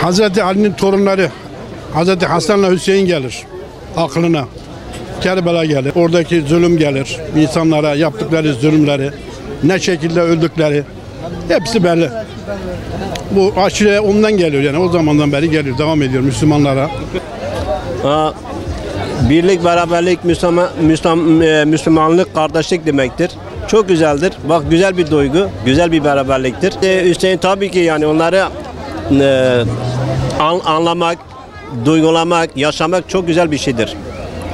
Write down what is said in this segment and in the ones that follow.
Hazreti Ali'nin torunları Hazreti Hasan'la Hüseyin gelir aklına. Kerbela gelir. Oradaki zulüm gelir. İnsanlara yaptıkları zulümleri, ne şekilde öldükleri hepsi belli. Bu aşire ondan geliyor yani o zamandan beri geliyor. Devam ediyor Müslümanlara. Birlik, beraberlik, Müslümanlık, kardeşlik demektir. Çok güzeldir. Bak güzel bir duygu, güzel bir beraberliktir. Hüseyin tabii ki yani onları anlamak, duygulamak, yaşamak çok güzel bir şeydir.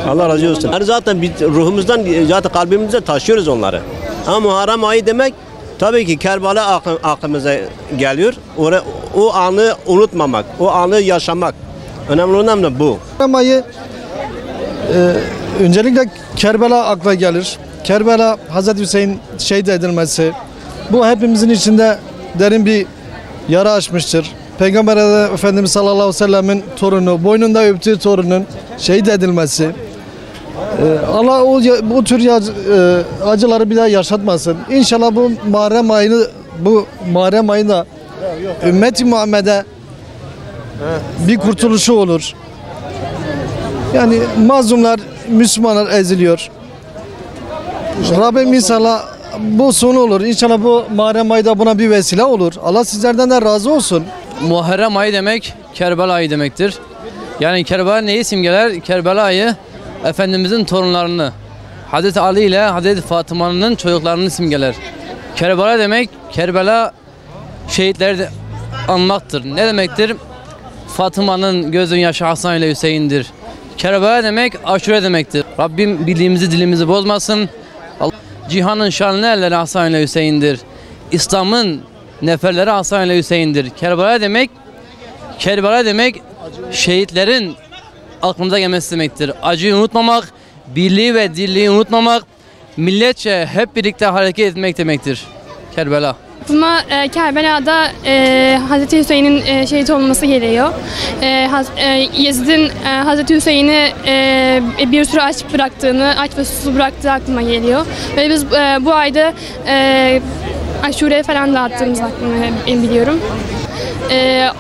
Allah razı olsun. Yani zaten biz ruhumuzdan, zaten kalbimizde taşıyoruz onları. Ama Muharrem ayı demek tabii ki Kerbela aklımıza geliyor. O anı unutmamak, o anı yaşamak. Önemli olan da bu. Muharrem ayı öncelikle Kerbela akla gelir. Kerbela Hazreti Hüseyin şehit edilmesi. Bu hepimizin içinde derin bir yara açmıştır. Peygamber Efendimiz sallallahu aleyhi ve sellemin torunu, boynunda öptüğü torunun şehit edilmesi. Allah bu tür acıları bir daha yaşatmasın. İnşallah bu Muharrem ayı da ümmet-i Muhammed'e bir kurtuluşu olur. Yani mazlumlar, Müslümanlar eziliyor. Rabbim inşallah bu sonu olur. İnşallah bu Muharrem ayı da buna bir vesile olur. Allah sizlerden de razı olsun. Muharrem ayı demek Kerbela ayı demektir. Yani Kerbela neyi simgeler? Kerbela ayı Efendimizin torunlarını, Hazreti Ali ile Hazreti Fatıma'nın çocuklarını simgeler. Kerbela demek, Kerbela şehitleri de anmaktır. Ne demektir? Fatıma'nın gözün yaşı Hasan ile Hüseyin'dir. Kerbela demek aşure demektir. Rabbim bildiğimizi dilimizi bozmasın. Cihanın şanlı elleri Hasan ile Hüseyin'dir. İslam'ın neferleri Hasan ile Hüseyin'dir. Kerbela demek şehitlerin aklımıza gelmesi demektir. Acıyı unutmamak, birliği ve dirliği unutmamak, milletçe hep birlikte hareket etmek demektir. Kerbela. Aklıma Kerbela'da Hazreti Hüseyin'in şehit olması geliyor. Yezid'in Hazreti Hüseyin'i bir süre aç ve susuz bıraktığı aklıma geliyor. Ve biz bu ayda aşure falan dağıttığımız aklıma biliyorum.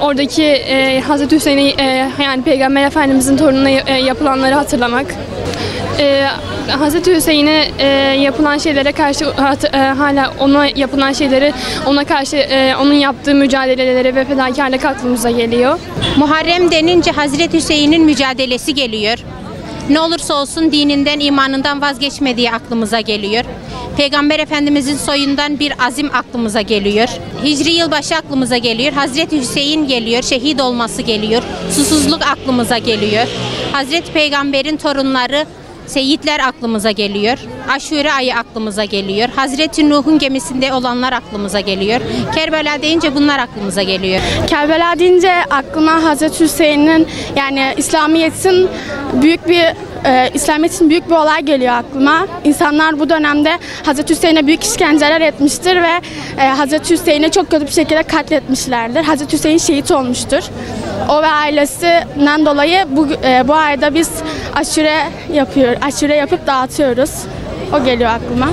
Oradaki Hazreti Hüseyin'i yani Peygamber Efendimizin torununa yapılanları hatırlamak. Hazreti Hüseyin'e yapılan şeylere karşı hala ona yapılan şeyleri ona karşı onun yaptığı mücadelelere ve fedakarlık aklımıza geliyor. Muharrem denince Hazreti Hüseyin'in mücadelesi geliyor. Ne olursa olsun dininden, imanından vazgeçmediği aklımıza geliyor. Peygamber Efendimizin soyundan bir azim aklımıza geliyor. Hicri yılbaşı aklımıza geliyor. Hazreti Hüseyin geliyor, şehit olması geliyor. Susuzluk aklımıza geliyor. Hazreti Peygamber'in torunları, seyitler aklımıza geliyor. Aşure ayı aklımıza geliyor. Hazreti Nuh'un gemisinde olanlar aklımıza geliyor. Kerbela deyince bunlar aklımıza geliyor. Kerbela deyince aklıma Hazreti Hüseyin'in yani İslamiyet'in büyük bir olay geliyor aklıma. İnsanlar bu dönemde Hazreti Hüseyin'e büyük işkenceler etmiştir ve Hazreti Hüseyin'i çok kötü bir şekilde katletmişlerdir. Hazreti Hüseyin şehit olmuştur. O ve ailesinden dolayı bu ayda biz aşure yapıp dağıtıyoruz. O geliyor aklıma.